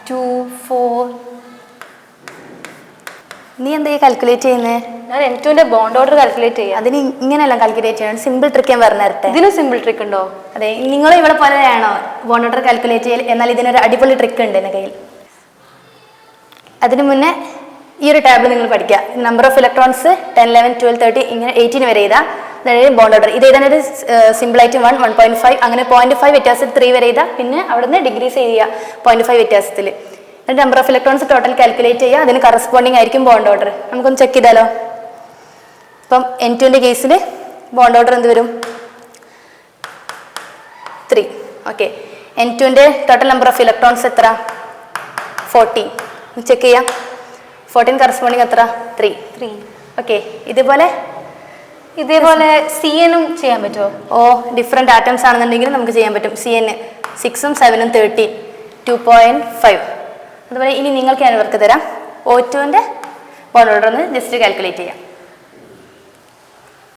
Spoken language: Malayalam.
2 4. നീ എന്താ കാൽക്കുലേറ്റ് ചെയ്യുന്നത്? ഞാൻ N2ന്റെ ബോണ്ട് ഓർഡർ കാൽക്കുലേറ്റ് ചെയ്യാം. അതിന് ഇങ്ങനെയല്ല കാൽക്കുലേറ്റ് ചെയ്യണം, സിമ്പിൾ ട്രിക്ക് ഞാൻ പറഞ്ഞു തരട്ടെ. ഇതിന് സിമ്പിൾ ട്രിക്ക് ഉണ്ടോ? അതെ, നിങ്ങൾ ഇവിടെ പോലെയാണോ ബോണ്ട് ഓർഡർ കാൽക്കുലേറ്റ് ചെയ്യൽ? എന്നാൽ ഇതിനൊരു അടിപൊളി ട്രിക്ക് ഉണ്ട് എൻ്റെ കയ്യിൽ. അതിന് മുന്നേ ഈ ഒരു ടാബിൾ നിങ്ങൾ പഠിക്കുക. നമ്പർ ഓഫ് ഇലക്ട്രോൺസ് 10 11 12 13 ഇങ്ങനെ 18 വരെ എഴുതാം. അതായത് ബോണ്ട് ഓർഡർ ഇത് എഴുതാനൊരു സിമ്പിളായിട്ട് 1 1.5 അങ്ങനെ 0.5 വ്യത്യാസത്തിൽ 3 വരെ എഴുതാം. പിന്നെ അവിടുന്ന് ഡിഗ്രീസ് ചെയ്യുക 0.5 വ്യത്യാസത്തിൽ. എന്നിട്ട് number of electrons total calculate ചെയ്യുക. അതിന് കറസ്പോണ്ടിങ് ആയിരിക്കും ബോണ്ട് ഓർഡർ. നമുക്കൊന്ന് ചെക്ക് ചെയ്താലോ? ഇപ്പം N2ന്റെ കേസിൽ ബോണ്ട് ഓർഡർ എന്ത് വരും? 3. ഓക്കെ, N2ന്റെ ടോട്ടൽ നമ്പർ ഓഫ് ഇലക്ട്രോൺസ് എത്ര? 14. ചെക്ക് ചെയ്യാം. 14 കറസ്പോണ്ടിങ് എത്ര? 3. ഓക്കെ, ഇതേപോലെ CNനും ചെയ്യാൻ പറ്റുമോ? ഓ, ഡിഫറെൻറ്റ് ആറ്റംസ് ആണെന്നുണ്ടെങ്കിൽ നമുക്ക് ചെയ്യാൻ പറ്റും. CN 6ഉം 7ഉം 13 2.5. അതുപോലെ ഇനി നിങ്ങൾക്ക് ഞാൻ ഇവർക്ക് തരാം. O2ന്റെ ബോണ്ട് ഓർഡർ ഒന്ന് ജസ്റ്റ് കാൽക്കുലേറ്റ് ചെയ്യാം.